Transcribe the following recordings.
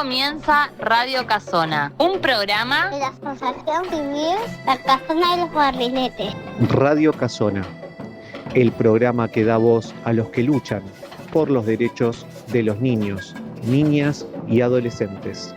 comienza Radio Casona, un programa de la Asociación Civil La Casona de los Barriletes. Radio Casona, el programa que da voz a los que luchan por los derechos de los niños, niñas y adolescentes.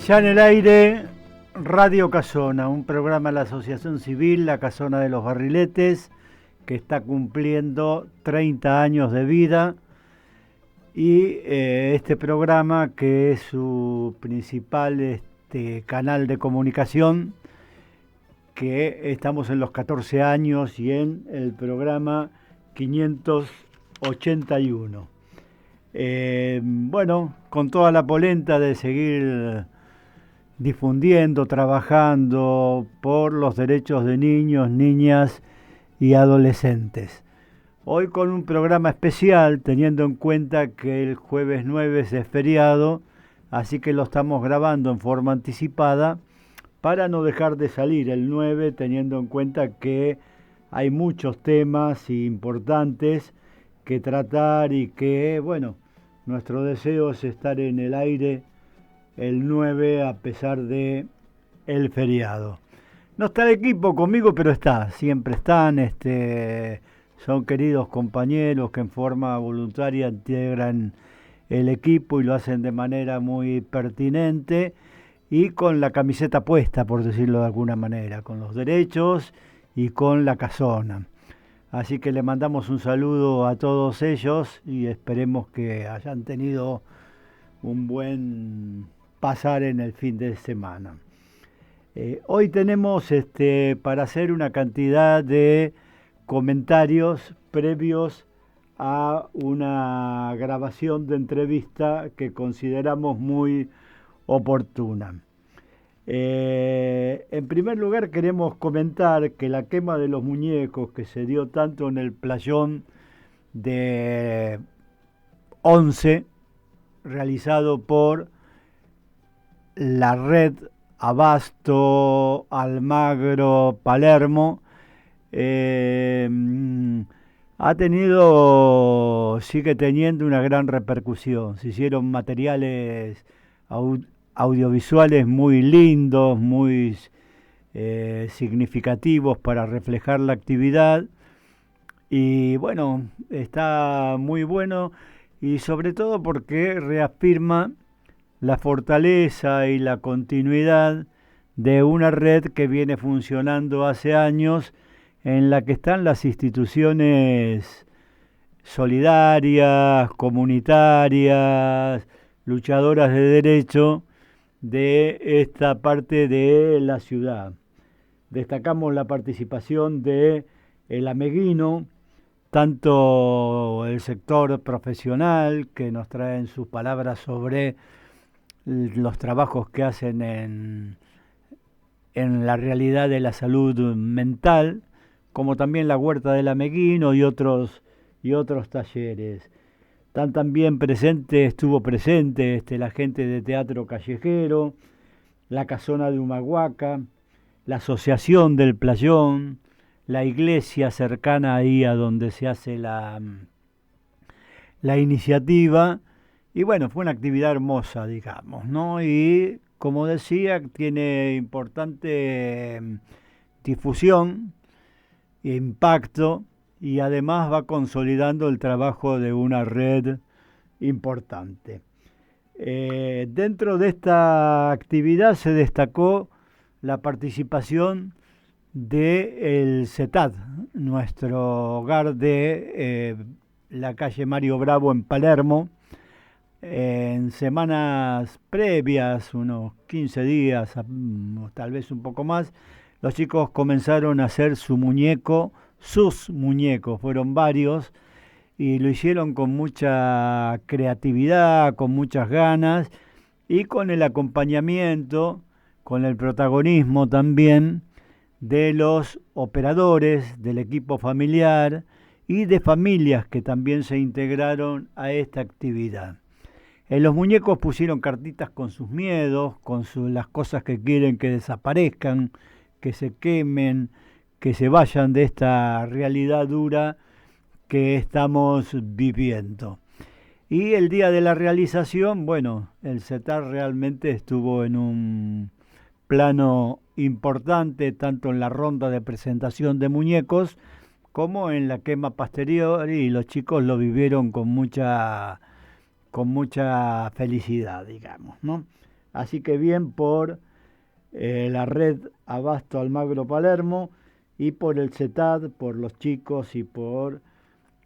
Ya en el aire, Radio Casona, un programa de la Asociación Civil La Casona de los Barriletes, que está cumpliendo 30 años de vida, y este programa, que es su principal canal de comunicación, que estamos en los 14 años y en el programa 581. Bueno, con toda la polenta de seguir difundiendo, trabajando por los derechos de niños, niñas y adolescentes. Hoy con un programa especial, teniendo en cuenta que el jueves 9 es feriado, así que lo estamos grabando en forma anticipada para no dejar de salir el 9, teniendo en cuenta que hay muchos temas importantes que tratar y que, bueno, nuestro deseo es estar en el aire el 9 a pesar de el feriado. No está el equipo conmigo, pero siempre están, son queridos compañeros que en forma voluntaria integran el equipo y lo hacen de manera muy pertinente y con la camiseta puesta, por decirlo de alguna manera, con los derechos y con la casona. Así que le mandamos un saludo a todos ellos y esperemos que hayan tenido un buen pasar en el fin de semana. Hoy tenemos para hacer una cantidad de comentarios previos a una grabación de entrevista que consideramos muy oportuna. En primer lugar, queremos comentar que la quema de los muñecos que se dio tanto en el playón de Once, realizado por la red Abasto, Almagro, Palermo, sigue teniendo una gran repercusión. Se hicieron materiales audiovisuales muy lindos, muy significativos para reflejar la actividad y bueno, está muy bueno y sobre todo porque reafirma la fortaleza y la continuidad de una red que viene funcionando hace años, en la que están las instituciones solidarias, comunitarias, luchadoras de derecho de esta parte de la ciudad. Destacamos la participación de el Ameguino, tanto el sector profesional, que nos traen sus palabras sobre los trabajos que hacen en la realidad de la salud mental, como también la Huerta del Ameguino y otros talleres. Estuvo presente la gente de Teatro Callejero, la Casona de Humahuaca, la Asociación del Playón, la iglesia cercana ahí a donde se hace la iniciativa. Y bueno, fue una actividad hermosa, digamos, ¿no? Y como decía, tiene importante difusión e impacto y además va consolidando el trabajo de una red importante. Dentro de esta actividad se destacó la participación del CETAD, nuestro hogar de la calle Mario Bravo en Palermo. En semanas previas, unos 15 días, tal vez un poco más, los chicos comenzaron a hacer sus muñecos, fueron varios, y lo hicieron con mucha creatividad, con muchas ganas y con el acompañamiento, con el protagonismo también de los operadores, del equipo familiar y de familias que también se integraron a esta actividad. En los muñecos pusieron cartitas con sus miedos, con las cosas que quieren que desaparezcan, que se quemen, que se vayan de esta realidad dura que estamos viviendo. Y el día de la realización, bueno, el CETAR realmente estuvo en un plano importante, tanto en la ronda de presentación de muñecos como en la quema posterior, y los chicos lo vivieron con mucha felicidad, digamos, ¿no? Así que bien por la red Abasto Almagro Palermo y por el CETAD, por los chicos y por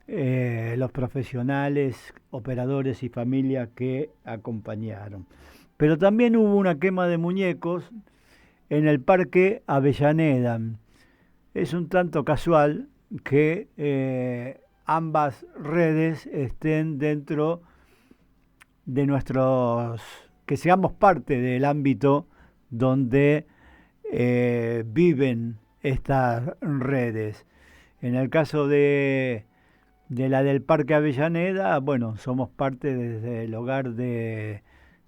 los profesionales, operadores y familias que acompañaron. Pero también hubo una quema de muñecos en el Parque Avellaneda. Es un tanto casual que ambas redes estén dentro de que seamos parte del ámbito donde viven estas redes. En el caso de la del Parque Avellaneda, bueno, somos parte desde el hogar de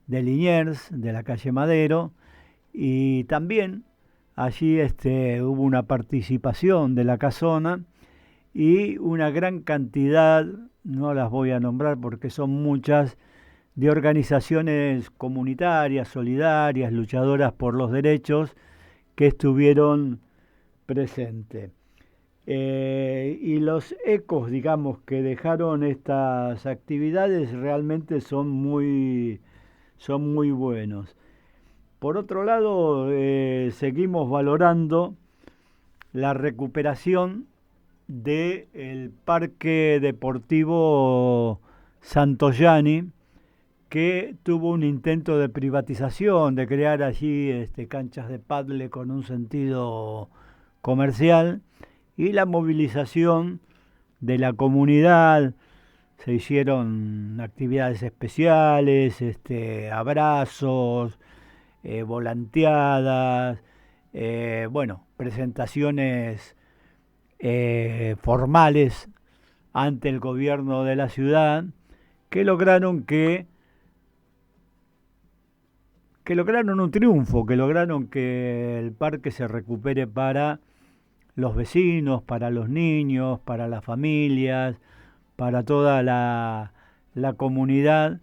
Liniers, de la calle Madero, y también allí hubo una participación de la Casona y una gran cantidad, no las voy a nombrar porque son muchas, de organizaciones comunitarias, solidarias, luchadoras por los derechos que estuvieron presentes. Y los ecos, digamos, que dejaron estas actividades realmente son muy buenos. Por otro lado, seguimos valorando la recuperación del Parque Deportivo Santoyani, que tuvo un intento de privatización, de crear allí canchas de pádel con un sentido comercial, y la movilización de la comunidad. Se hicieron actividades especiales, abrazos, volanteadas, presentaciones formales ante el gobierno de la ciudad, que lograron un triunfo, que lograron que el parque se recupere para los vecinos, para los niños, para las familias, para toda la comunidad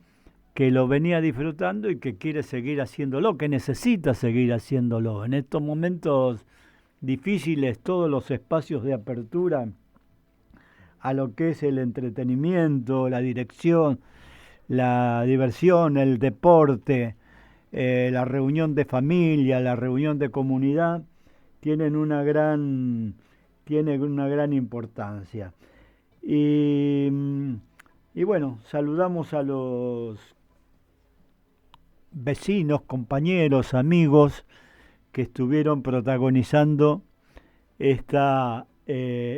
que lo venía disfrutando y que quiere seguir haciéndolo, que necesita seguir haciéndolo. En estos momentos difíciles, todos los espacios de apertura a lo que es el entretenimiento, la dirección, la diversión, el deporte, la reunión de familia, la reunión de comunidad, tienen una gran importancia. Y bueno, saludamos a los vecinos, compañeros, amigos que estuvieron protagonizando esta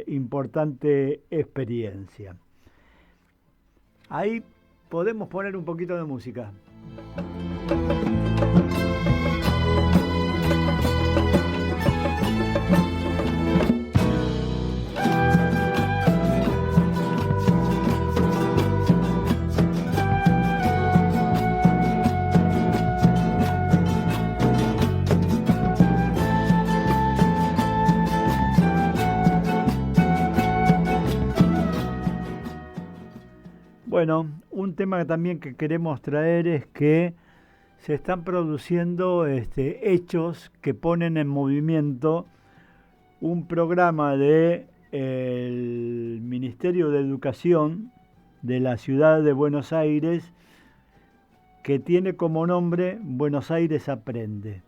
importante experiencia. Ahí podemos poner un poquito de música. Bueno, un tema también que queremos traer es que se están produciendo hechos que ponen en movimiento un programa del Ministerio de Educación de la ciudad de Buenos Aires que tiene como nombre Buenos Aires Aprende.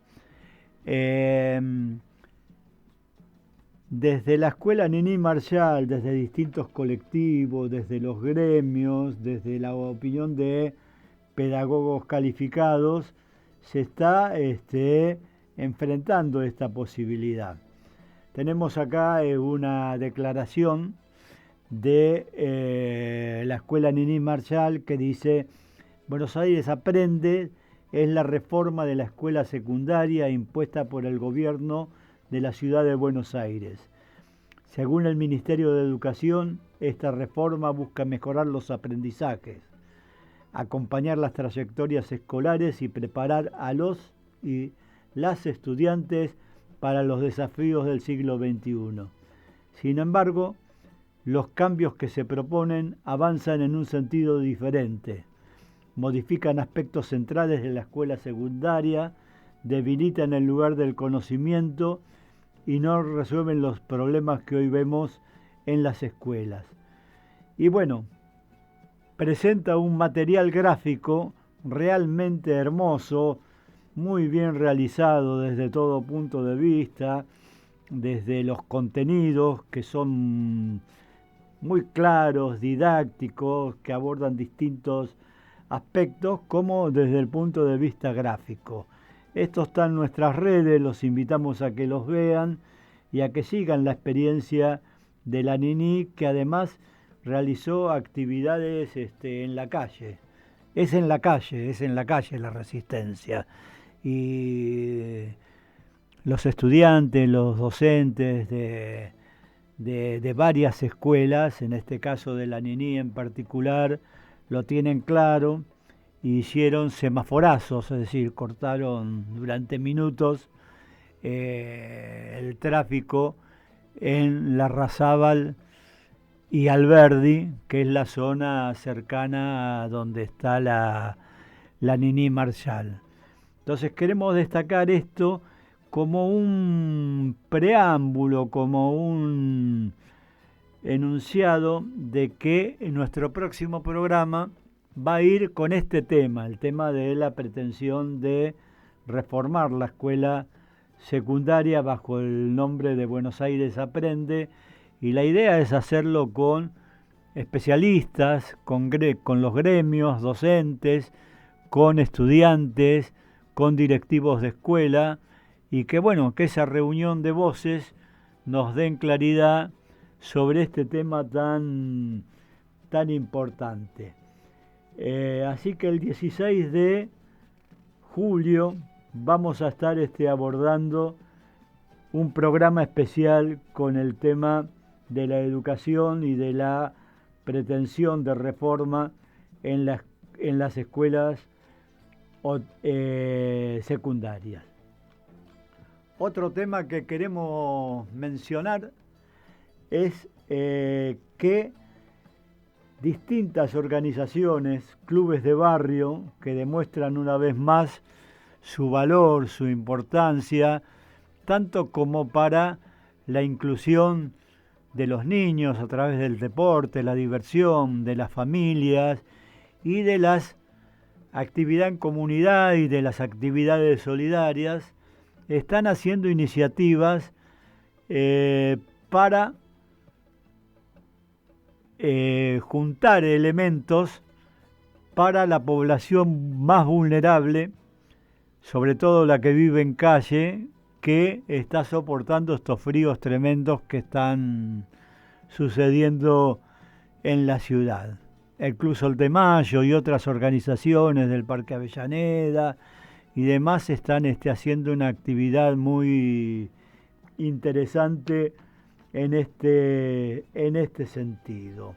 Desde la Escuela Nini Marshall, desde distintos colectivos, desde los gremios, desde la opinión de pedagogos calificados, se está enfrentando esta posibilidad. Tenemos acá una declaración de la Escuela Nini Marshall que dice: Buenos Aires Aprende es la reforma de la escuela secundaria impuesta por el gobierno de la ciudad de Buenos Aires. Según el Ministerio de Educación, esta reforma busca mejorar los aprendizajes, acompañar las trayectorias escolares y preparar a los y las estudiantes para los desafíos del siglo XXI. Sin embargo, los cambios que se proponen avanzan en un sentido diferente. Modifican aspectos centrales de la escuela secundaria, debilitan el lugar del conocimiento y no resuelven los problemas que hoy vemos en las escuelas. Y bueno, presenta un material gráfico realmente hermoso, muy bien realizado desde todo punto de vista, desde los contenidos que son muy claros, didácticos, que abordan distintos aspectos, como desde el punto de vista gráfico. Esto está en nuestras redes, los invitamos a que los vean y a que sigan la experiencia de la Nini, que además realizó actividades en la calle. Es en la calle la Resistencia. Y los estudiantes, los docentes de varias escuelas, en este caso de la Nini en particular, lo tienen claro. Hicieron semaforazos, es decir, cortaron durante minutos el tráfico en Larrazábal y Alberdi, que es la zona cercana a donde está la Nini Marshall. Entonces queremos destacar esto como un preámbulo, como un enunciado de que en nuestro próximo programa va a ir con este tema, el tema de la pretensión de reformar la escuela secundaria bajo el nombre de Buenos Aires Aprende, y la idea es hacerlo con especialistas, con los gremios docentes, con estudiantes, con directivos de escuela, y que que esa reunión de voces nos den claridad sobre este tema tan importante. Así que el 16 de julio vamos a estar abordando un programa especial con el tema de la educación y de la pretensión de reforma en las escuelas secundarias. Otro tema que queremos mencionar es que distintas organizaciones, clubes de barrio, que demuestran una vez más su valor, su importancia, tanto como para la inclusión de los niños a través del deporte, la diversión, de las familias y de las actividades en comunidad y de las actividades solidarias, están haciendo iniciativas para juntar elementos para la población más vulnerable, sobre todo la que vive en calle, que está soportando estos fríos tremendos que están sucediendo en la ciudad. El Club Sol de Mayo y otras organizaciones del Parque Avellaneda y demás están haciendo una actividad muy interesante en este sentido.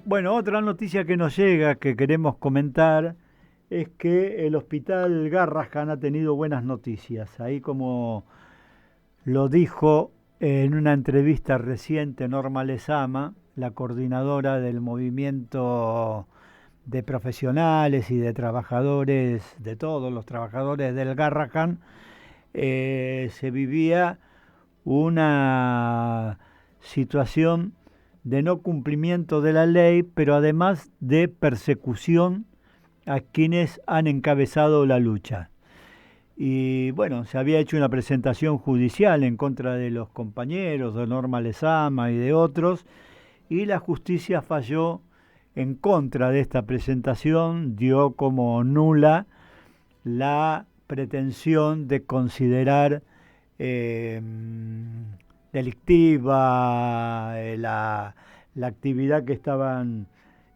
Bueno, otra noticia que nos llega, que queremos comentar, es que el Hospital Garrahan ha tenido buenas noticias. Ahí, como lo dijo en una entrevista reciente Norma Lezama, la coordinadora del movimiento de profesionales y de trabajadores, de todos los trabajadores del Garrahan, se vivía una situación de no cumplimiento de la ley, pero además de persecución a quienes han encabezado la lucha. Y bueno, se había hecho una presentación judicial en contra de los compañeros, de Norma Lezama y de otros, y la justicia falló en contra de esta presentación, dio como nula la pretensión de considerar delictiva la actividad que estaban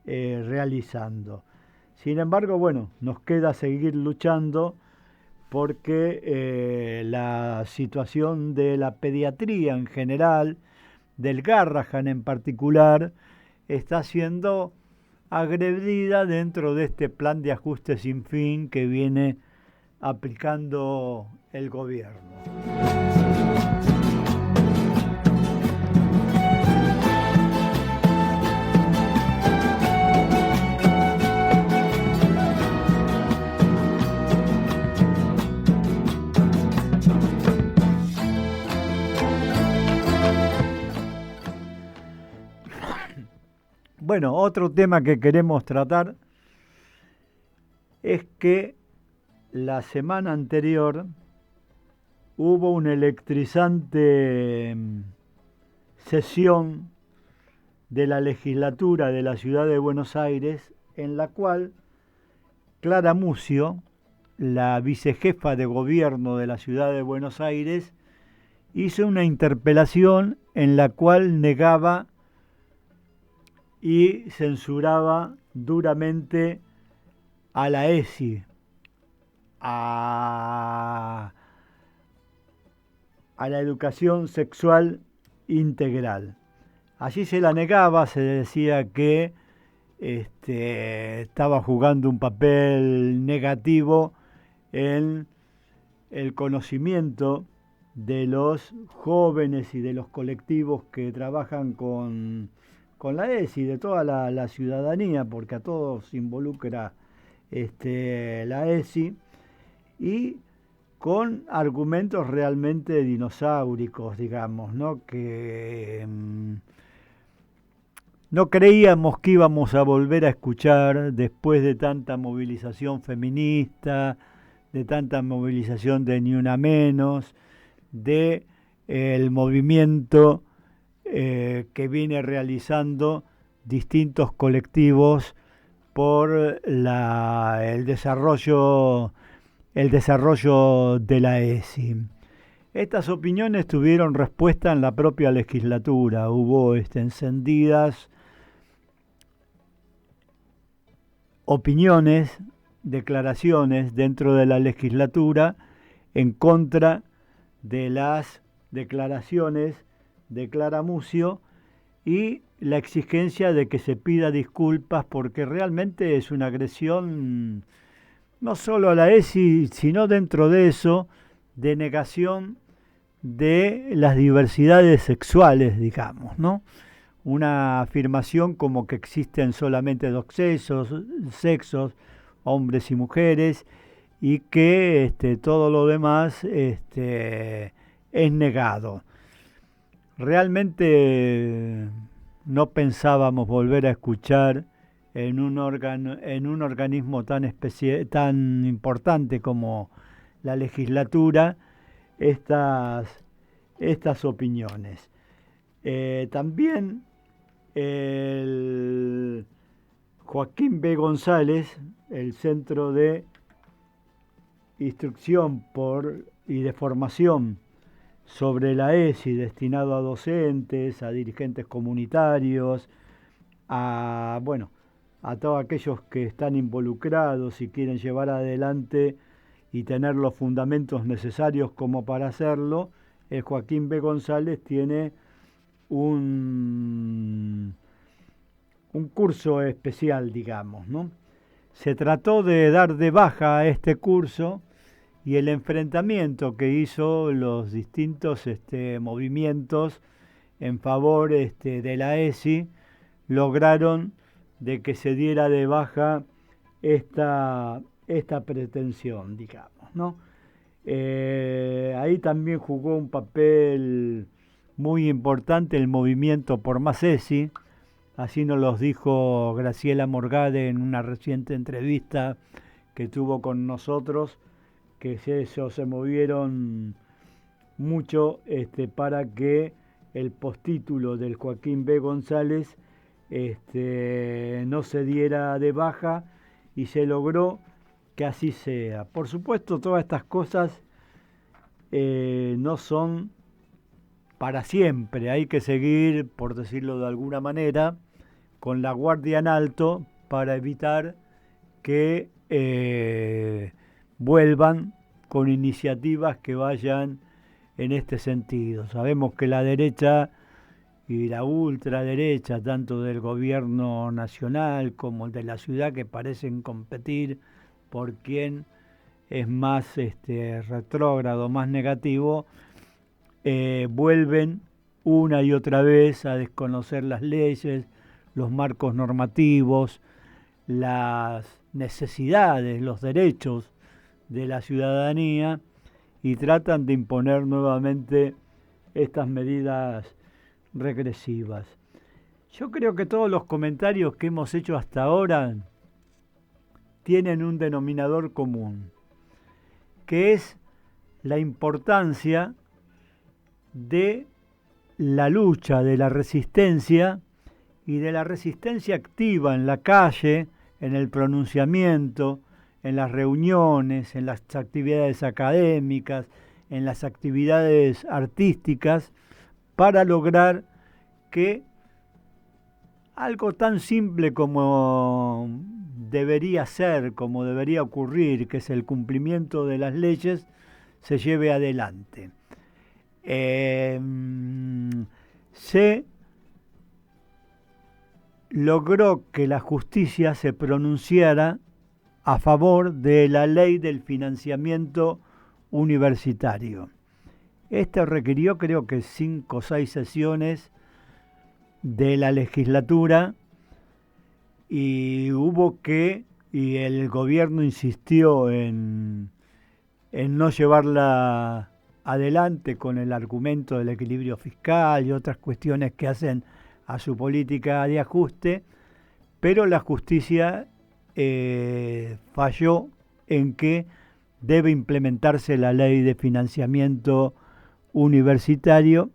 realizando. Sin embargo, bueno, nos queda seguir luchando porque la situación de la pediatría en general, del Garrahan en particular, está siendo agredida dentro de este plan de ajuste sin fin que viene aplicando el gobierno. Bueno, otro tema que queremos tratar es que la semana anterior hubo una electrizante sesión de la legislatura de la ciudad de Buenos Aires, en la cual Clara Mucio, la vicejefa de gobierno de la ciudad de Buenos Aires, hizo una interpelación en la cual negaba y censuraba duramente a la ESI, a la educación sexual integral. Allí se la negaba, se decía que estaba jugando un papel negativo en el conocimiento de los jóvenes y de los colectivos que trabajan con la ESI, de toda la ciudadanía, porque a todos involucra la ESI, y con argumentos realmente dinosauricos, digamos, ¿no? Que no creíamos que íbamos a volver a escuchar después de tanta movilización feminista, de tanta movilización de Ni Una Menos, de el movimiento que viene realizando distintos colectivos por el desarrollo de la ESI. Estas opiniones tuvieron respuesta en la propia legislatura. Hubo encendidas opiniones, declaraciones dentro de la legislatura en contra de las declaraciones de Clara Mucio y la exigencia de que se pida disculpas porque realmente es una agresión no solo a la ESI, sino dentro de eso, de negación de las diversidades sexuales, digamos, ¿no? Una afirmación como que existen solamente dos sexos, hombres y mujeres, y que todo lo demás es negado. Realmente no pensábamos volver a escuchar en un organismo tan importante como la legislatura estas opiniones. También el Joaquín B. González, el Centro de Instrucción y de Formación sobre la ESI, destinado a docentes, a dirigentes comunitarios, a todos aquellos que están involucrados y quieren llevar adelante y tener los fundamentos necesarios como para hacerlo. El Joaquín B. González tiene un curso especial, digamos, ¿no? Se trató de dar de baja a este curso y el enfrentamiento que hizo los distintos movimientos en favor de la ESI lograron de que se diera de baja esta pretensión, digamos, ¿no? Ahí también jugó un papel muy importante el movimiento por Masesi, así nos lo dijo Graciela Morgade en una reciente entrevista que tuvo con nosotros, que se movieron mucho para que el postítulo del Joaquín B. González no se diera de baja y se logró que así sea. Por supuesto, todas estas cosas no son para siempre, hay que seguir, por decirlo de alguna manera, con la guardia en alto para evitar que vuelvan con iniciativas que vayan en este sentido. Sabemos que la derecha y la ultraderecha, tanto del gobierno nacional como de la ciudad, que parecen competir por quién es más retrógrado, más negativo, vuelven una y otra vez a desconocer las leyes, los marcos normativos, las necesidades, los derechos de la ciudadanía y tratan de imponer nuevamente estas medidas regresivas. Yo creo que todos los comentarios que hemos hecho hasta ahora tienen un denominador común, que es la importancia de la lucha, de la resistencia y de la resistencia activa en la calle, en el pronunciamiento, en las reuniones, en las actividades académicas, en las actividades artísticas, para lograr que algo tan simple como debería ser, como debería ocurrir, que es el cumplimiento de las leyes, se lleve adelante. Se logró que la justicia se pronunciara a favor de la ley del financiamiento universitario. Esto requirió, creo que 5 o 6 sesiones de la legislatura y y el gobierno insistió en no llevarla adelante con el argumento del equilibrio fiscal y otras cuestiones que hacen a su política de ajuste, pero la justicia falló en que debe implementarse la ley de financiamiento universitario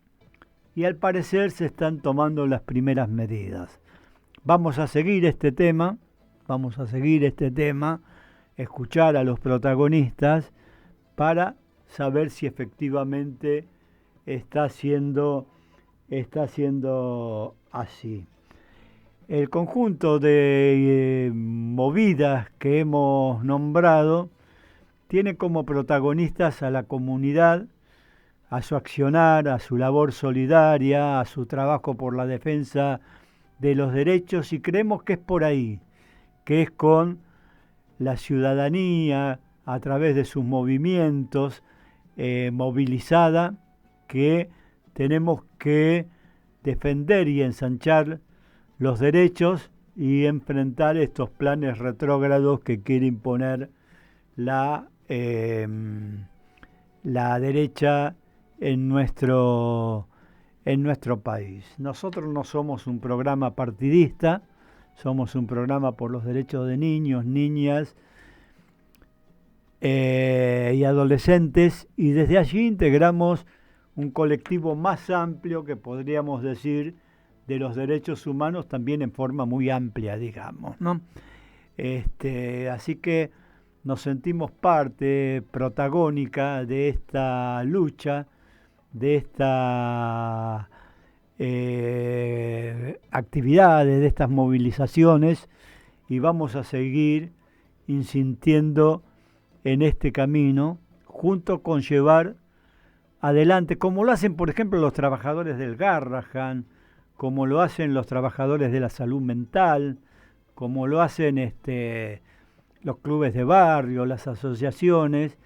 y al parecer se están tomando las primeras medidas. Vamos a seguir este tema, escuchar a los protagonistas para saber si efectivamente está siendo así. El conjunto de movidas que hemos nombrado tiene como protagonistas a la comunidad, a su accionar, a su labor solidaria, a su trabajo por la defensa de los derechos, y creemos que es por ahí, que es con la ciudadanía, a través de sus movimientos, movilizada, que tenemos que defender y ensanchar los derechos y enfrentar estos planes retrógrados que quiere imponer la derecha en nuestro país. Nosotros no somos un programa partidista, somos un programa por los derechos de niños, niñas y adolescentes, y desde allí integramos un colectivo más amplio que podríamos decir de los derechos humanos, también en forma muy amplia, digamos, ¿no? Así que nos sentimos parte protagónica de esta lucha, de estas actividades, de estas movilizaciones, y vamos a seguir insistiendo en este camino, junto con llevar adelante, como lo hacen, por ejemplo, los trabajadores del Garrahan, como lo hacen los trabajadores de la salud mental, como lo hacen los clubes de barrio, las asociaciones,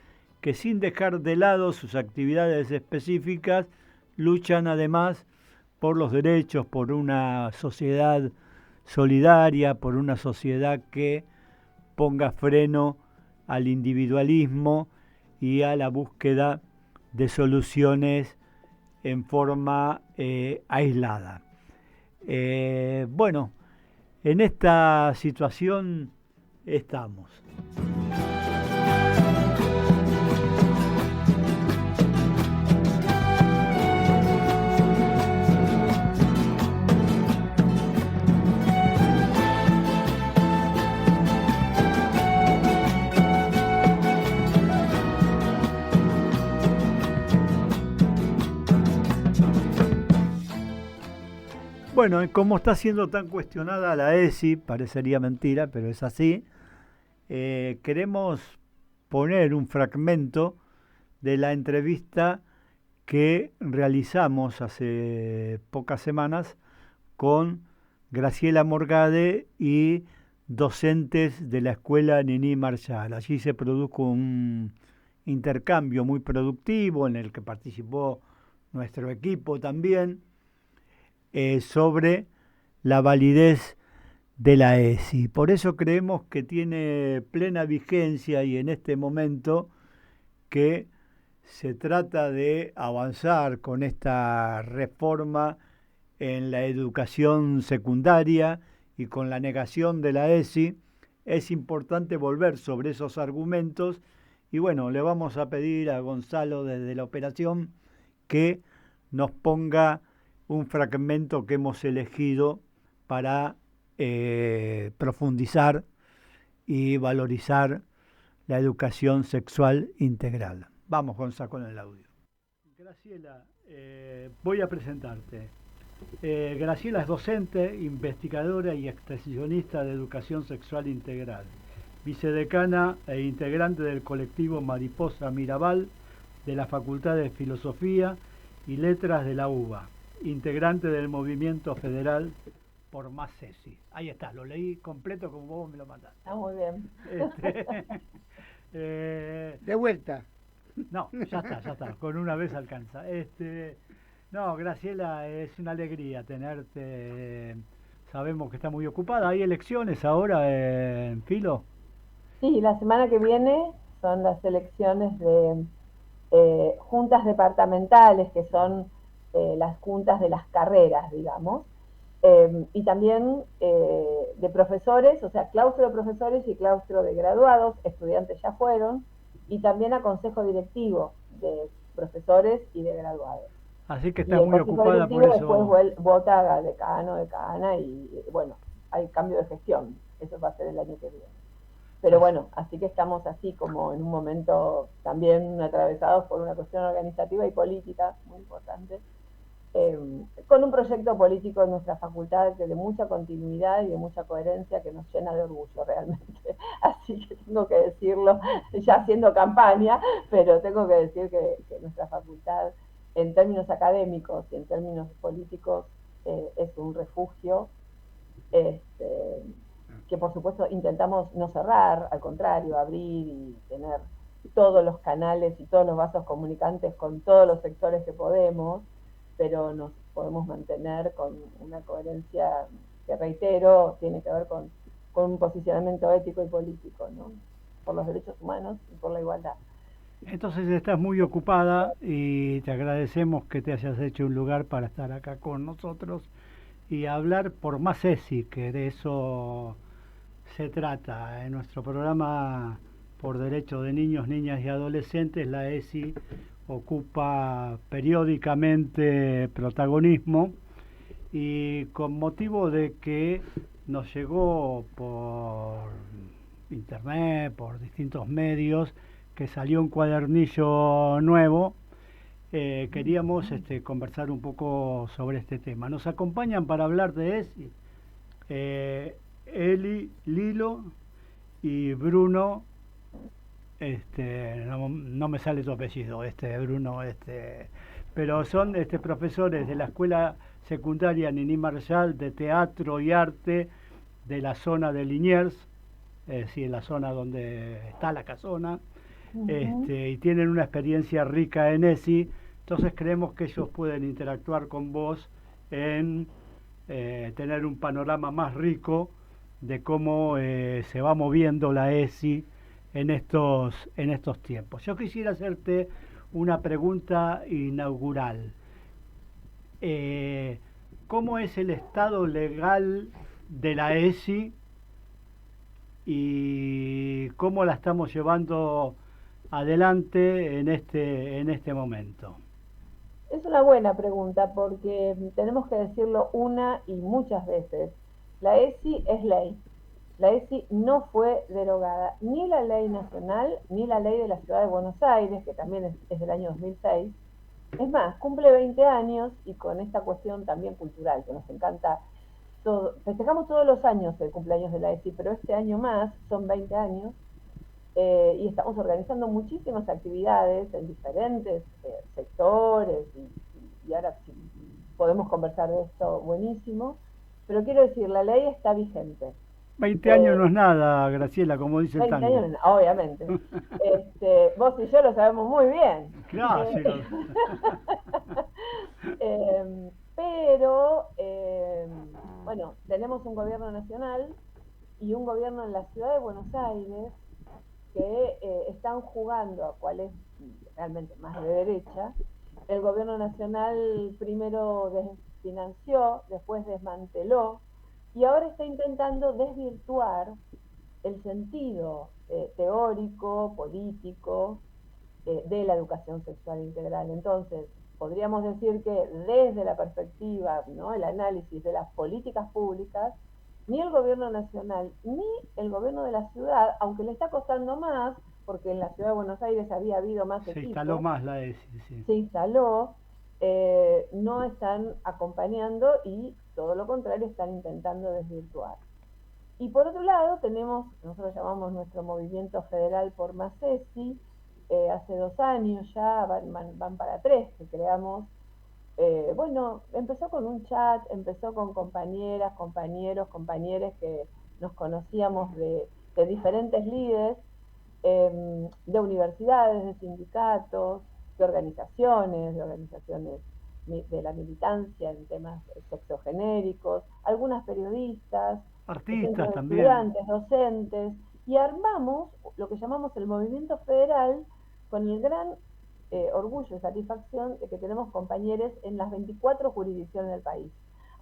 que sin dejar de lado sus actividades específicas, luchan además por los derechos, por una sociedad solidaria, por una sociedad que ponga freno al individualismo y a la búsqueda de soluciones en forma aislada. Bueno, en esta situación estamos. Bueno, como está siendo tan cuestionada la ESI, parecería mentira, pero es así, queremos poner un fragmento de la entrevista que realizamos hace pocas semanas con Graciela Morgade y docentes de la escuela Niní Marshall. Allí se produjo un intercambio muy productivo en el que participó nuestro equipo también, sobre la validez de la ESI. Por eso creemos que tiene plena vigencia y en este momento que se trata de avanzar con esta reforma en la educación secundaria y con la negación de la ESI, es importante volver sobre esos argumentos y bueno, le vamos a pedir a Gonzalo desde la operación que nos ponga un fragmento que hemos elegido para profundizar y valorizar la educación sexual integral. Vamos, Gonzalo, con el audio. Graciela, voy a presentarte. Graciela es docente, investigadora y extensionista de educación sexual integral, vicedecana e integrante del colectivo Mariposa Mirabal de la Facultad de Filosofía y Letras de la UBA, integrante del Movimiento Federal por Más ESI. Ahí está, lo leí completo como vos me lo mandaste. Está muy bien. De vuelta. No, ya está, con una vez alcanza. No, Graciela, es una alegría tenerte. Sabemos que está muy ocupada. ¿Hay elecciones ahora en Filo? Sí, la semana que viene son las elecciones de juntas departamentales, que son las juntas de las carreras, digamos, y también de profesores, o sea, claustro de profesores y claustro de graduados, estudiantes ya fueron, y también a consejo directivo de profesores y de graduados. Así que está muy ocupada por eso. Después vota a decano, decana, y bueno, hay cambio de gestión, eso va a ser el año que viene. Pero bueno, así que estamos así como en un momento también atravesados por una cuestión organizativa y política muy importante, con un proyecto político en nuestra facultad que de mucha continuidad y de mucha coherencia que nos llena de orgullo realmente. Así que tengo que decirlo, ya haciendo campaña, pero tengo que decir que nuestra facultad, en términos académicos y en términos políticos, es un refugio que por supuesto intentamos no cerrar, al contrario, abrir y tener todos los canales y todos los vasos comunicantes con todos los sectores que podemos, pero nos podemos mantener con una coherencia que, reitero, tiene que ver con un posicionamiento ético y político, ¿no? Por los derechos humanos y por la igualdad. Entonces estás muy ocupada y te agradecemos que te hayas hecho un lugar para estar acá con nosotros y hablar por Más ESI, que de eso se trata. En nuestro programa por derechos de niños, niñas y adolescentes, la ESI ocupa periódicamente protagonismo y con motivo de que nos llegó por internet, por distintos medios, que salió un cuadernillo nuevo, queríamos conversar un poco sobre este tema. Nos acompañan para hablar de ESI Eli, Lilo y Bruno. No me sale tu apellido, Bruno, pero son profesores de la escuela secundaria Niní Marshall de teatro y arte de la zona de Liniers, es decir, la zona donde está la casona, y tienen una experiencia rica en ESI, entonces creemos que ellos pueden interactuar con vos en tener un panorama más rico de cómo se va moviendo la ESI en estos tiempos. Yo quisiera hacerte una pregunta inaugural. ¿Cómo es el estado legal de la ESI y cómo la estamos llevando adelante en este momento? Es una buena pregunta porque tenemos que decirlo una y muchas veces. La ESI es ley. La ESI no fue derogada, ni la ley nacional, ni la ley de la Ciudad de Buenos Aires, que también es del año 2006. Es más, cumple 20 años y con esta cuestión también cultural, que nos encanta. Festejamos todos los años el cumpleaños de la ESI, pero este año más, son 20 años, y estamos organizando muchísimas actividades en diferentes sectores y ahora sí, podemos conversar de esto buenísimo, pero quiero decir, la ley está vigente. 20 años no es nada, Graciela, como dice el 20 tango. años, obviamente. Vos y yo lo sabemos muy bien. Claro, sí, Pero, bueno, tenemos un gobierno nacional y un gobierno en la Ciudad de Buenos Aires que están jugando a cuál es realmente más de derecha. El gobierno nacional primero desfinanció, después desmanteló y ahora está intentando desvirtuar el sentido teórico, político de la educación sexual integral. Entonces, podríamos decir que desde la perspectiva, ¿no?, el análisis de las políticas públicas, ni el gobierno nacional ni el gobierno de la ciudad, aunque le está costando más, porque en la ciudad de Buenos Aires había habido más se equipos, instaló más la ESI, sí. se instaló, no están acompañando y todo lo contrario, están intentando desvirtuar. Y por otro lado tenemos, nosotros llamamos nuestro movimiento federal por más ESI, hace 2 años ya, van para 3 que creamos. Bueno, empezó con un chat, empezó con compañeras, compañeros, compañeres que nos conocíamos de diferentes líderes, de universidades, de sindicatos, de organizaciones de la militancia en temas sexogenéricos, algunas periodistas, artistas también, estudiantes, docentes, y armamos lo que llamamos el movimiento federal con el gran orgullo y satisfacción de que tenemos compañeros en las 24 jurisdicciones del país.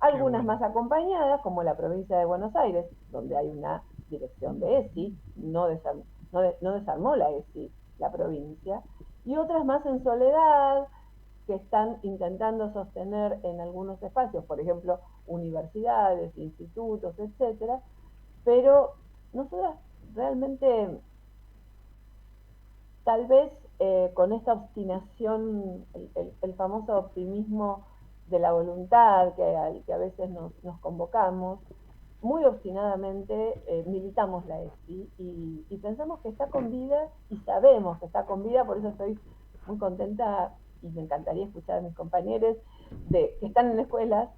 Algunas más acompañadas, como la provincia de Buenos Aires, donde hay una dirección de ESI, no desarmó la ESI la provincia, y otras más en soledad, que están intentando sostener en algunos espacios, por ejemplo, universidades, institutos, etcétera, pero nosotras realmente, tal vez con esta obstinación, el famoso optimismo de la voluntad al que a veces nos convocamos, muy obstinadamente militamos la ESI y pensamos que está con vida y sabemos que está con vida, por eso estoy muy contenta y me encantaría escuchar a mis compañeros que están en escuelas,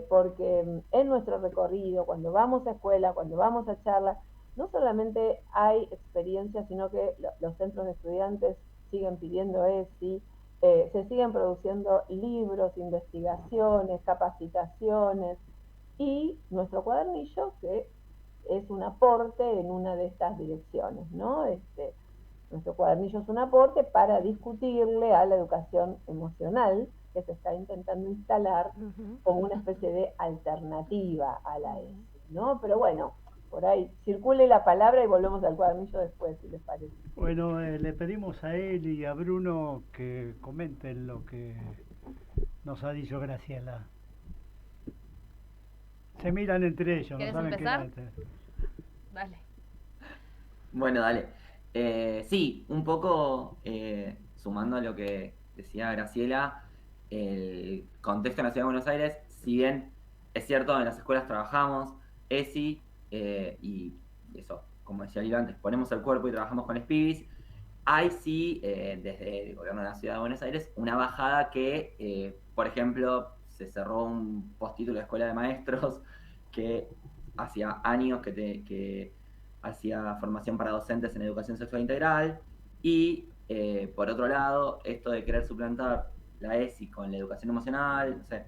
porque en nuestro recorrido, cuando vamos a escuela, cuando vamos a charlas, no solamente hay experiencia, sino que los centros de estudiantes siguen pidiendo ESI, se siguen produciendo libros, investigaciones, capacitaciones, y nuestro cuadernillo, que es un aporte en una de estas direcciones, ¿no? Nuestro cuadernillo es un aporte para discutirle a la educación emocional que se está intentando instalar como una especie de alternativa a la ESI, ¿no? Pero bueno, por ahí circule la palabra y volvemos al cuadernillo después, si les parece. Bueno, le pedimos a él y a Bruno que comenten lo que nos ha dicho Graciela. Se miran entre ellos, ¿Quieres no saben empezar? qué. Dale. Bueno, dale. Sí, un poco sumando a lo que decía Graciela, el contexto en la Ciudad de Buenos Aires, si bien es cierto, en las escuelas trabajamos ESI y eso, como decía Lilo antes, ponemos el cuerpo y trabajamos con los pibis, hay sí, desde el gobierno de la Ciudad de Buenos Aires, una bajada que, por ejemplo, se cerró un postítulo de escuela de maestros que hacía años que hacía formación para docentes en educación sexual integral y, por otro lado, esto de querer suplantar la ESI con la educación emocional, o sea,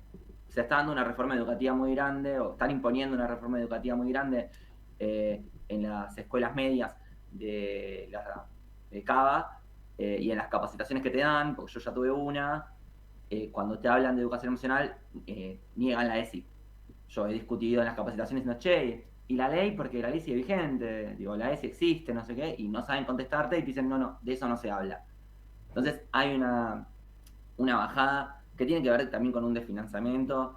se está dando una reforma educativa muy grande, o están imponiendo una reforma educativa muy grande en las escuelas medias de CABA y en las capacitaciones que te dan, porque yo ya tuve una, cuando te hablan de educación emocional, niegan la ESI. Yo he discutido en las capacitaciones diciendo, che, ¿y la ley? Porque la ley sigue vigente, digo, la ESI existe, no sé qué, y no saben contestarte y te dicen, no, de eso no se habla. Entonces hay una bajada que tiene que ver también con un desfinanciamiento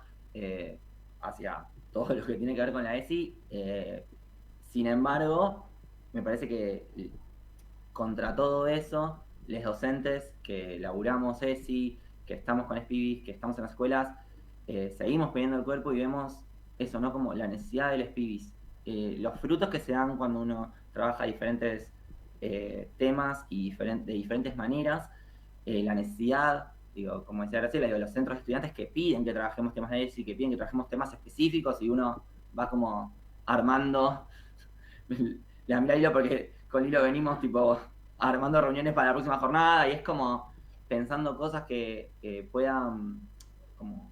hacia todo lo que tiene que ver con la ESI. Sin embargo, me parece que contra todo eso, los docentes que laburamos ESI, que estamos con SPIBIS, que estamos en las escuelas, seguimos poniendo el cuerpo y vemos eso, ¿no? Como la necesidad del SPIBIS. Los frutos que se dan cuando uno trabaja diferentes temas y de diferentes maneras, la necesidad, digo, como decía Graciela, digo, los centros de estudiantes que piden que trabajemos temas de ESI, que piden que trabajemos temas específicos y uno va como armando. La mirá Lilo porque con Lilo venimos tipo armando reuniones para la próxima jornada y es como pensando cosas que puedan como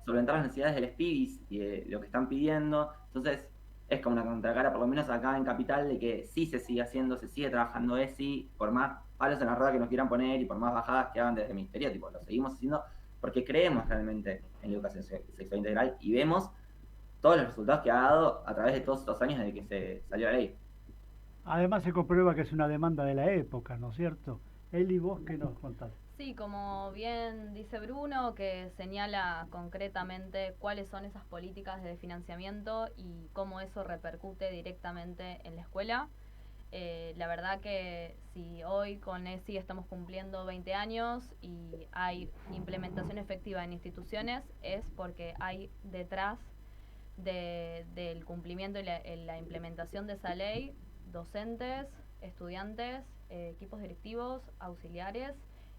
solventar las necesidades del SPIBIS y de lo que están pidiendo. Entonces es como una contracara, por lo menos acá en Capital, de que sí se sigue haciendo, se sigue trabajando ESI, por más palos en la rueda que nos quieran poner y por más bajadas que hagan desde el ministerio, tipo, lo seguimos haciendo porque creemos realmente en la educación sexual integral y vemos todos los resultados que ha dado a través de todos estos años desde que se salió la ley. Además se comprueba que es una demanda de la época, ¿no es cierto? Eli, ¿vos qué nos contás? Sí, como bien dice Bruno, que señala concretamente cuáles son esas políticas de financiamiento y cómo eso repercute directamente en la escuela. La verdad que si hoy con ESI estamos cumpliendo 20 años y hay implementación efectiva en instituciones, es porque hay detrás del cumplimiento y la implementación de esa ley docentes, estudiantes, equipos directivos, auxiliares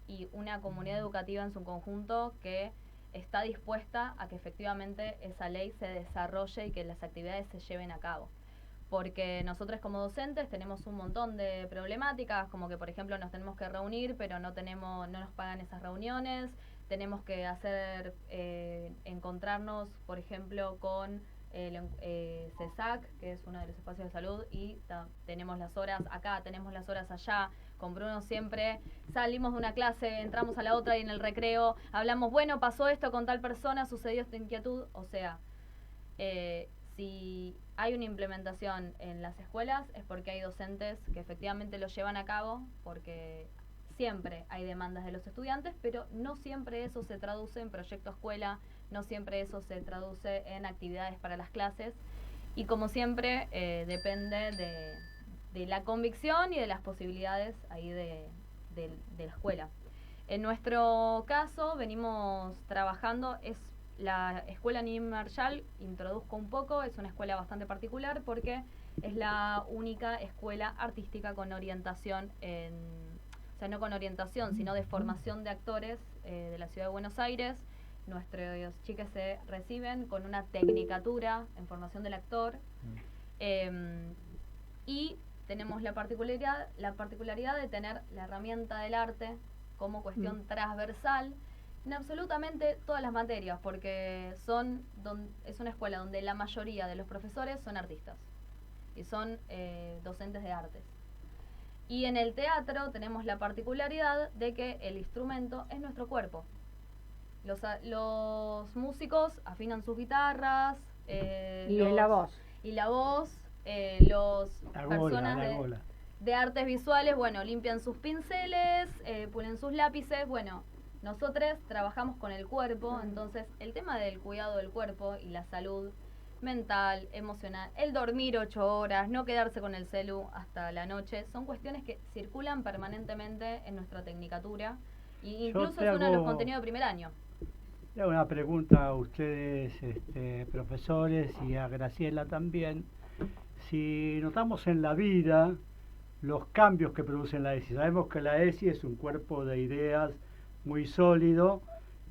y una comunidad educativa en su conjunto que está dispuesta a que efectivamente esa ley se desarrolle y que las actividades se lleven a cabo. Porque nosotros como docentes tenemos un montón de problemáticas, como que por ejemplo nos tenemos que reunir, pero no nos pagan esas reuniones, tenemos que hacer, encontrarnos, por ejemplo, con el CESAC, que es uno de los espacios de salud, y tenemos las horas acá, tenemos las horas allá. Con Bruno siempre salimos de una clase, entramos a la otra y en el recreo hablamos, bueno, pasó esto con tal persona, sucedió esta inquietud. O sea, si hay una implementación en las escuelas es porque hay docentes que efectivamente lo llevan a cabo, porque siempre hay demandas de los estudiantes, pero no siempre eso se traduce en proyecto escuela, no siempre eso se traduce en actividades para las clases, y como siempre depende de la convicción y de las posibilidades ahí de la escuela. En nuestro caso venimos trabajando, es la escuela Nin Marshall, introduzco un poco, es una escuela bastante particular porque es la única escuela artística con orientación o sea, no con orientación, sino de formación de actores de la ciudad de Buenos Aires. Nuestros chicos se reciben con una tecnicatura en formación del actor y tenemos la particularidad de tener la herramienta del arte como cuestión transversal en absolutamente todas las materias, porque es una escuela donde la mayoría de los profesores son artistas y son docentes de artes. Y en el teatro tenemos la particularidad de que el instrumento es nuestro cuerpo. Los músicos afinan sus guitarras. Y la voz. Y la voz. Personas de artes visuales, bueno, limpian sus pinceles, pulen sus lápices. Bueno, nosotros trabajamos con el cuerpo, entonces el tema del cuidado del cuerpo y la salud mental, emocional, el dormir 8 horas, no quedarse con el celu hasta la noche, son cuestiones que circulan permanentemente en nuestra tecnicatura y incluso es uno de los contenidos de primer año. Le hago una pregunta a ustedes, profesores, y a Graciela también. Si notamos en la vida los cambios que produce la ESI, sabemos que la ESI es un cuerpo de ideas muy sólido,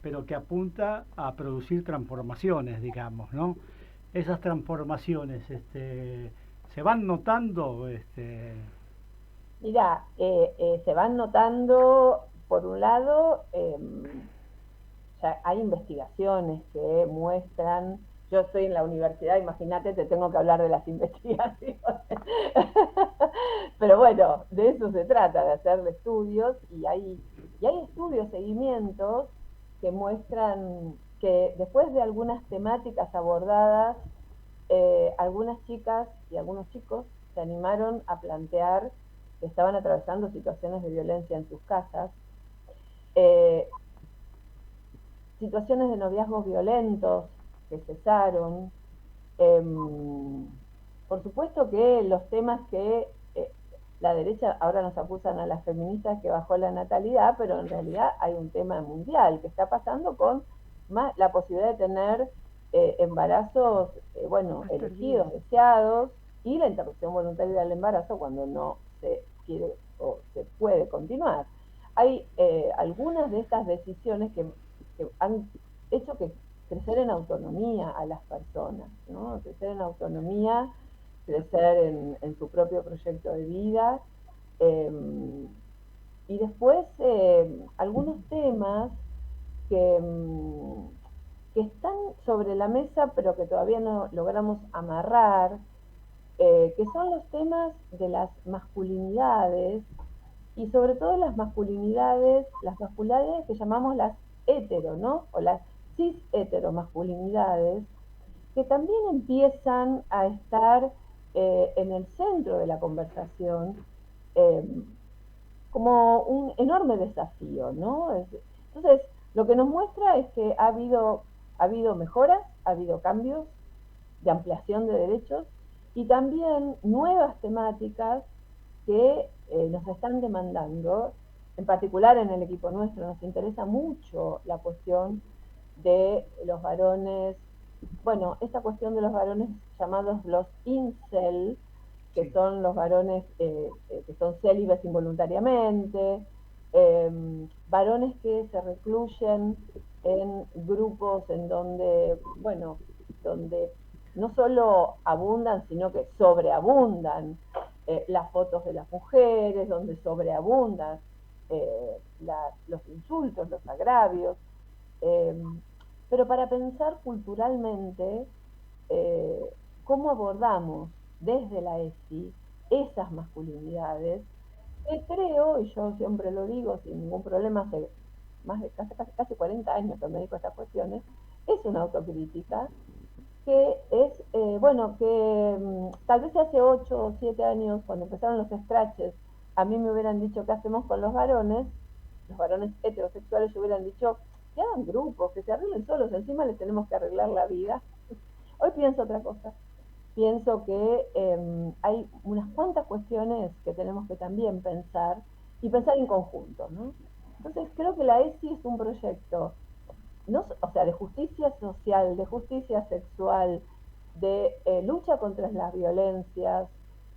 pero que apunta a producir transformaciones, digamos, ¿no? Esas transformaciones, ¿se van notando? Mira, se van notando, por un lado, ya hay investigaciones que muestran yo estoy en la universidad, imagínate, te tengo que hablar de las investigaciones. Pero bueno, de eso se trata, de hacer estudios, y hay estudios, seguimientos, que muestran que después de algunas temáticas abordadas, algunas chicas y algunos chicos se animaron a plantear que estaban atravesando situaciones de violencia en sus casas, eh, situaciones de noviazgos violentos que cesaron. Por supuesto que los temas que la derecha ahora nos acusan a las feministas que bajó la natalidad, pero en realidad hay un tema mundial que está pasando con más la posibilidad de tener embarazos, bueno, elegidos, deseados, y la interrupción voluntaria del embarazo cuando no se quiere o se puede continuar. Hay algunas de estas decisiones que han hecho que crecer en autonomía a las personas, ¿no? Crecer en autonomía, crecer en su propio proyecto de vida. Y después algunos temas que, que están sobre la mesa pero que todavía no logramos amarrar, que son los temas de las masculinidades, y sobre todo las masculinidades que llamamos las hetero, ¿no? O las cis heteromasculinidades, que también empiezan a estar en el centro de la conversación, eh, como un enorme desafío, ¿no? Entonces, lo que nos muestra es que ha habido mejoras, ha habido cambios de ampliación de derechos, y también nuevas temáticas que nos están demandando. En particular en el equipo nuestro nos interesa mucho la cuestión de los varones, bueno, esta cuestión de los varones llamados los incel, que sí, son los varones que son célibes involuntariamente, varones que se recluyen en grupos en donde, bueno, donde no solo abundan, sino que sobreabundan las fotos de las mujeres, donde sobreabundan los insultos, los agravios. Pero para pensar culturalmente cómo abordamos desde la ESI esas masculinidades, que creo, y yo siempre lo digo sin ningún problema, hace más de casi 40 años que me dedico a estas cuestiones, es una autocrítica que es, bueno, que tal vez hace 8 o 7 años, cuando empezaron los scratches, a mí me hubieran dicho qué hacemos con los varones heterosexuales, yo hubieran dicho que hagan grupos, que se arreglen solos, encima les tenemos que arreglar la vida. Hoy pienso otra cosa. Pienso que hay unas cuantas cuestiones que tenemos que también pensar, y pensar en conjunto, ¿no? Entonces creo que la ESI es un proyecto, no, o sea, de justicia social, de justicia sexual, de lucha contra las violencias,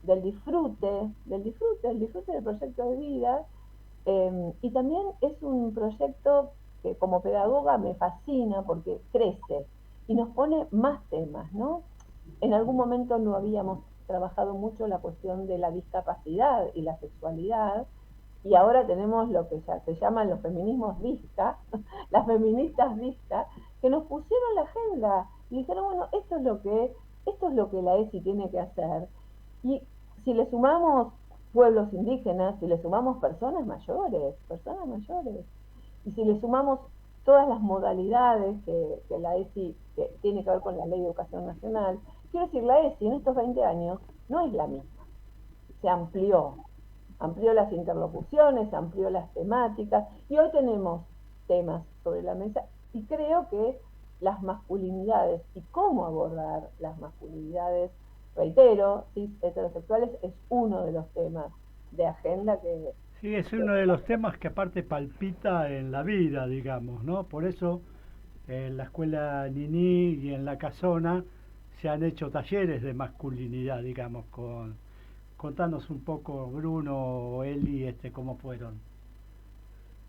del disfrute del proyecto de vida, y también es un proyecto que como pedagoga me fascina porque crece y nos pone más temas, ¿no? En algún momento no habíamos trabajado mucho la cuestión de la discapacidad y la sexualidad, y ahora tenemos lo que ya se llaman los feminismos disca, las feministas disca, que nos pusieron la agenda y dijeron, bueno, esto es lo que la ESI tiene que hacer. Y si le sumamos pueblos indígenas, si le sumamos personas mayores, y si le sumamos todas las modalidades que la ESI, que tiene que ver con la Ley de Educación Nacional, quiero decir, la ESI en estos 20 años no es la misma, se amplió las interlocuciones, amplió las temáticas, y hoy tenemos temas sobre la mesa, y creo que las masculinidades y cómo abordar las masculinidades, reitero, cis heterosexuales, es uno de los temas de agenda que... Sí, es uno de los temas que aparte palpita en la vida, digamos, ¿no? Por eso en la escuela Niní y en la Casona se han hecho talleres de masculinidad, digamos, contanos un poco, Bruno o Eli, cómo fueron.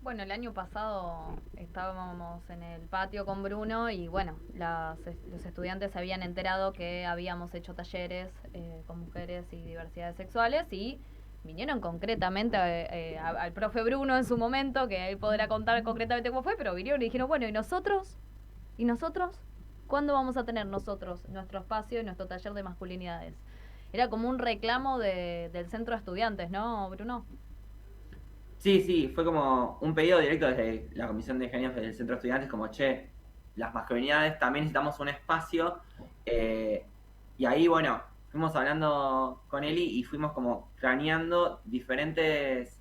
Bueno, el año pasado estábamos en el patio con Bruno y bueno, los estudiantes se habían enterado que habíamos hecho talleres con mujeres y diversidades sexuales, y vinieron concretamente al profe Bruno en su momento, que él podrá contar concretamente cómo fue, pero vinieron y dijeron, bueno, ¿y nosotros? ¿cuándo vamos a tener nosotros nuestro espacio y nuestro taller de masculinidades? Era como un reclamo del centro de estudiantes, ¿no, Bruno? Sí, fue como un pedido directo desde la Comisión de Ingenios del Centro de Estudiantes, como, che, las masculinidades también necesitamos un espacio. Y ahí, bueno, fuimos hablando con Eli y fuimos como craneando diferentes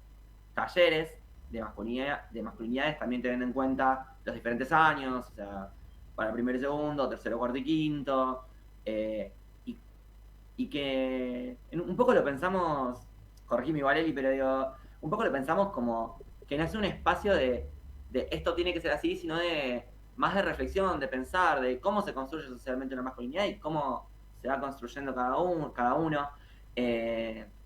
talleres de masculinidades, también teniendo en cuenta los diferentes años, o sea, para primero y segundo, tercero, cuarto y quinto. Y que un poco lo pensamos, corregime igual Eli, pero digo, un poco lo pensamos como que no es un espacio de esto tiene que ser así, sino de más de reflexión, de pensar, de cómo se construye socialmente una masculinidad y cómo se va construyendo cada uno.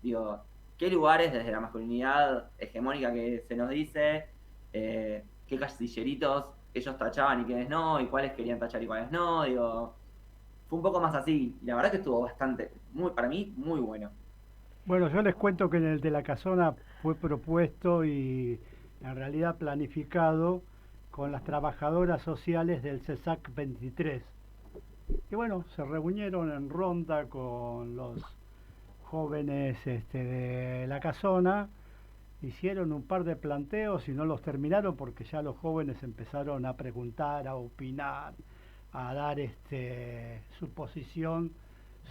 Digo, qué lugares desde la masculinidad hegemónica que se nos dice, qué casilleritos ellos tachaban y quiénes no, y cuáles querían tachar y cuáles no, digo, fue un poco más así, y la verdad que estuvo bastante, para mí, muy bueno. Bueno, yo les cuento que en el de la Casona fue propuesto y en realidad planificado con las trabajadoras sociales del CESAC 23. Y bueno, se reunieron en ronda con los jóvenes de la Casona, hicieron un par de planteos y no los terminaron porque ya los jóvenes empezaron a preguntar, a opinar, a dar su posición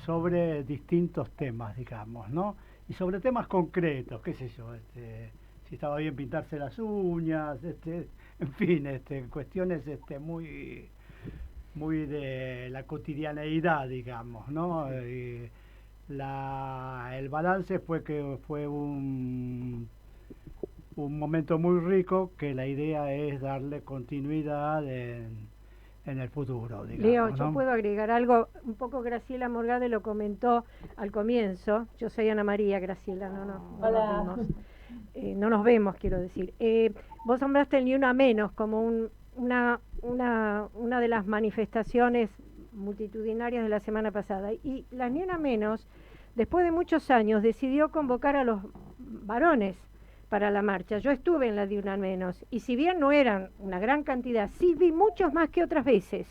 sobre distintos temas, digamos, ¿no? Y sobre temas concretos, qué sé yo, si estaba bien pintarse las uñas, en fin, cuestiones muy de la cotidianeidad, digamos, ¿no? Y el balance fue que fue un momento muy rico, que la idea es darle continuidad en el futuro, digamos, Leo, ¿no? yo puedo agregar algo, un poco Graciela Morgade lo comentó al comienzo, yo soy Ana María, Graciela, no Hola. nos vimos, no nos vemos, quiero decir. Vos nombraste el Ni Una Menos como una de las manifestaciones multitudinarias de la semana pasada, y la Ni Una Menos, después de muchos años, decidió convocar a los varones para la marcha. Yo estuve en la de Una Menos y si bien no eran una gran cantidad, sí vi muchos más que otras veces,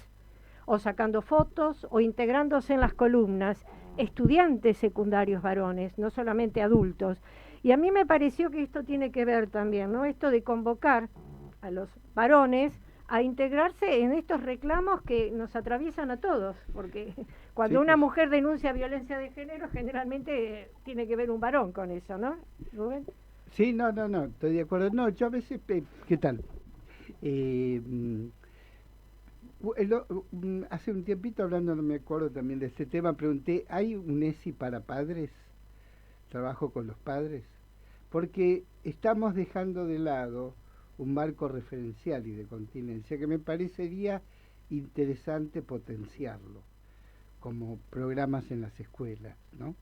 o sacando fotos o integrándose en las columnas, estudiantes secundarios varones, no solamente adultos. Y a mí me pareció que esto tiene que ver también, ¿no? Esto de convocar a los varones a integrarse en estos reclamos que nos atraviesan a todos, porque cuando una mujer denuncia violencia de género, generalmente tiene que ver un varón con eso, ¿no, Rubén? Sí, no, estoy de acuerdo. No, yo a veces, ¿qué tal? Hace un tiempito hablando, no me acuerdo también de este tema, pregunté, ¿hay un ESI para padres? ¿Trabajo con los padres? Porque estamos dejando de lado un marco referencial y de continencia que me parecería interesante potenciarlo como programas en las escuelas, ¿no?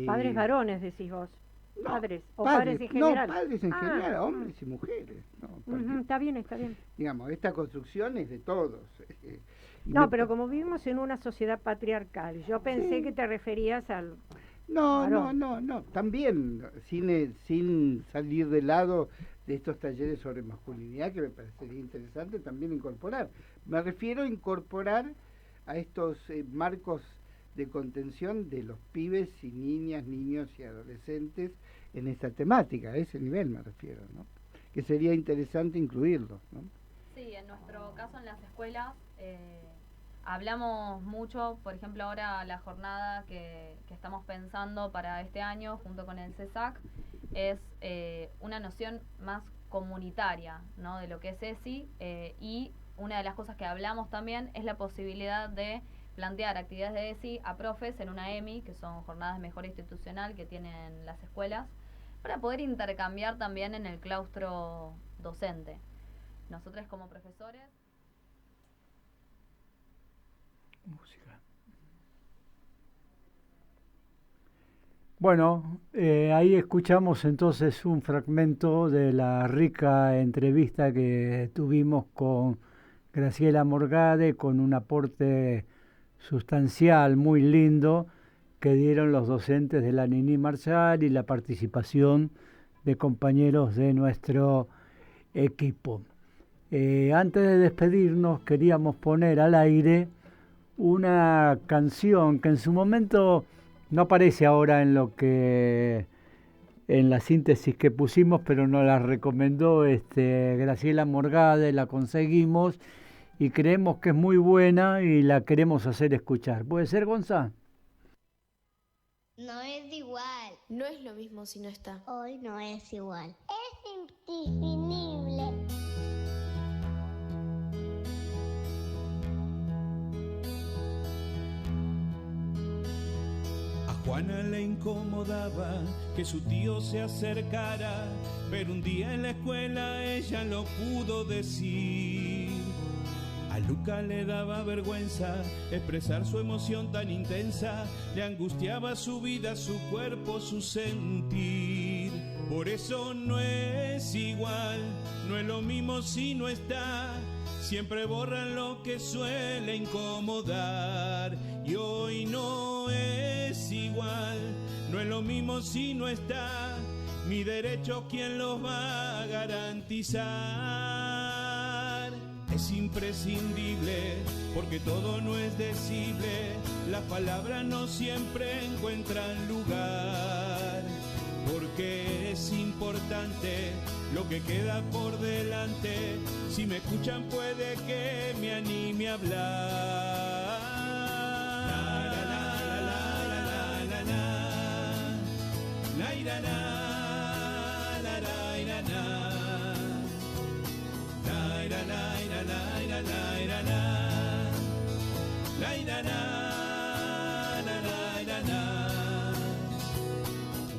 Padres varones, decís vos. No, padres en general. No, padres en general, hombres y mujeres. No, está bien. Digamos, esta construcción es de todos. No, pero como vivimos en una sociedad patriarcal, yo pensé que te referías al... No, también, sin salir de lado de estos talleres sobre masculinidad, que me parecería interesante también incorporar. Me refiero a incorporar a estos marcos de contención de los pibes y niñas, niños y adolescentes en esta temática, a ese nivel me refiero, ¿no? Que sería interesante incluirlos, ¿no? Sí, en nuestro caso en las escuelas hablamos mucho, por ejemplo ahora la jornada que estamos pensando para este año junto con el CESAC es una noción más comunitaria, ¿no? De lo que es ESI, y una de las cosas que hablamos también es la posibilidad de plantear actividades de ESI a profes en una EMI, que son jornadas de mejora institucional que tienen las escuelas, para poder intercambiar también en el claustro docente. Nosotros como profesores... Música. Bueno, ahí escuchamos entonces un fragmento de la rica entrevista que tuvimos con Graciela Morgade, con un aporte sustancial, muy lindo, que dieron los docentes de la Nini Marshall y la participación de compañeros de nuestro equipo. Antes de despedirnos queríamos poner al aire una canción que en su momento no aparece ahora en la síntesis que pusimos, pero nos la recomendó Graciela Morgade, la conseguimos y creemos que es muy buena y la queremos hacer escuchar. ¿Puede ser, Gonza? No es igual. No es lo mismo si no está. Hoy no es igual. Es indefinible. A Juana le incomodaba que su tío se acercara, pero un día en la escuela ella lo pudo decir. A Luca le daba vergüenza expresar su emoción tan intensa, le angustiaba su vida, su cuerpo, su sentir. Por eso no es igual, no es lo mismo si no está, siempre borran lo que suele incomodar. Y hoy no es igual, no es lo mismo si no está, mi derecho ¿quién los va a garantizar? Es imprescindible, porque todo no es decible, las palabras no siempre encuentran lugar, porque es importante lo que queda por delante, si me escuchan puede que me anime a hablar.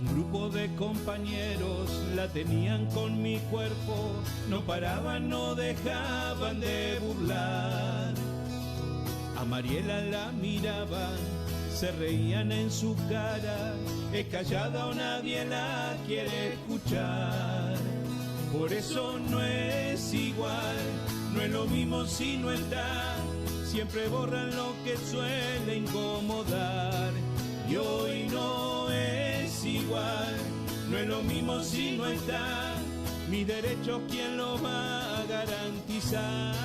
Un grupo de compañeros la tenían con mi cuerpo, no paraban, no dejaban de burlar. A Mariela la miraban, se reían en su cara, es callada o nadie la quiere escuchar. Por eso no es igual, no es lo mismo si no está, siempre borran lo que suele incomodar. Y hoy no es igual, no es lo mismo si no está, mis derechos ¿quién los va a garantizar?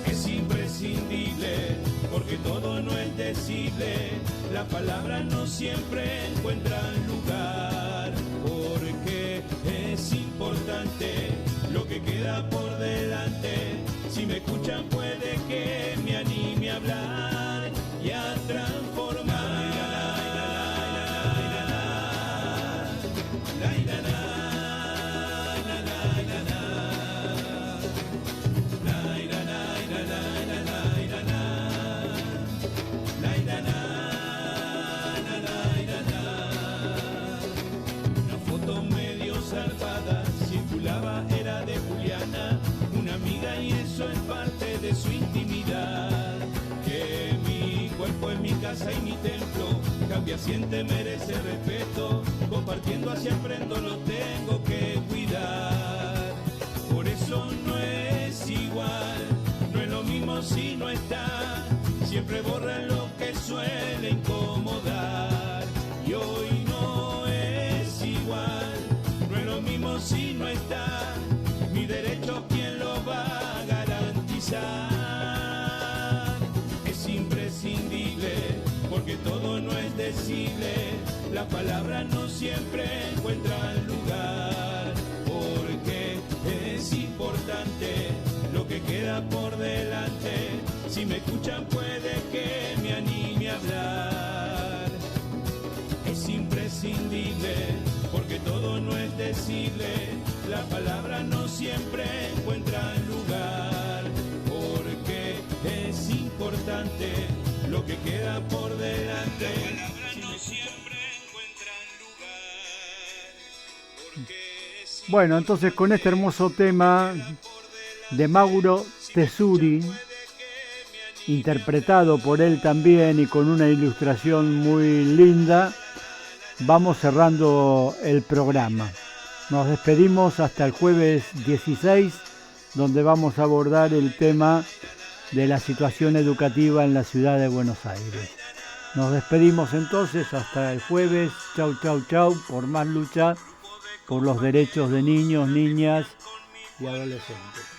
Es imprescindible, porque todo no es decible, las palabras no siempre encuentran lugar, porque es importante lo que queda por delante, si me escuchan puede que me anime a hablar y a transformar. Una foto medio zarpada circulaba, era de Juliana, una amiga, y eso es parte de su intimidad. Que mi cuerpo es mi casa y mi templo, cambia, siente, merece respeto, compartiendo así aprendo, lo tengo que cuidar. Por eso no es igual, no es lo mismo si no está, siempre borran lo que suele incomodar. Y hoy no es igual, no es lo mismo si no está, mi derecho ¿quién lo va a garantizar? Es imprescindible, porque todo no es decible, las palabras no siempre encuentran lugar, porque es importante lo que queda por delante, si me escuchan puede que me anime a hablar. Es imprescindible, porque todo no es decible, las palabras no siempre encuentran lugar, porque es importante lo que queda por delante, las palabras no siempre encuentran lugar, porque es... Bueno, entonces con este hermoso tema de Mauro Tesuri, interpretado por él también y con una ilustración muy linda, vamos cerrando el programa. Nos despedimos hasta el jueves 16, donde vamos a abordar el tema de la situación educativa en la ciudad de Buenos Aires. Nos despedimos entonces hasta el jueves. Chau, chau, chau, por más lucha por los derechos de niños, niñas y adolescentes.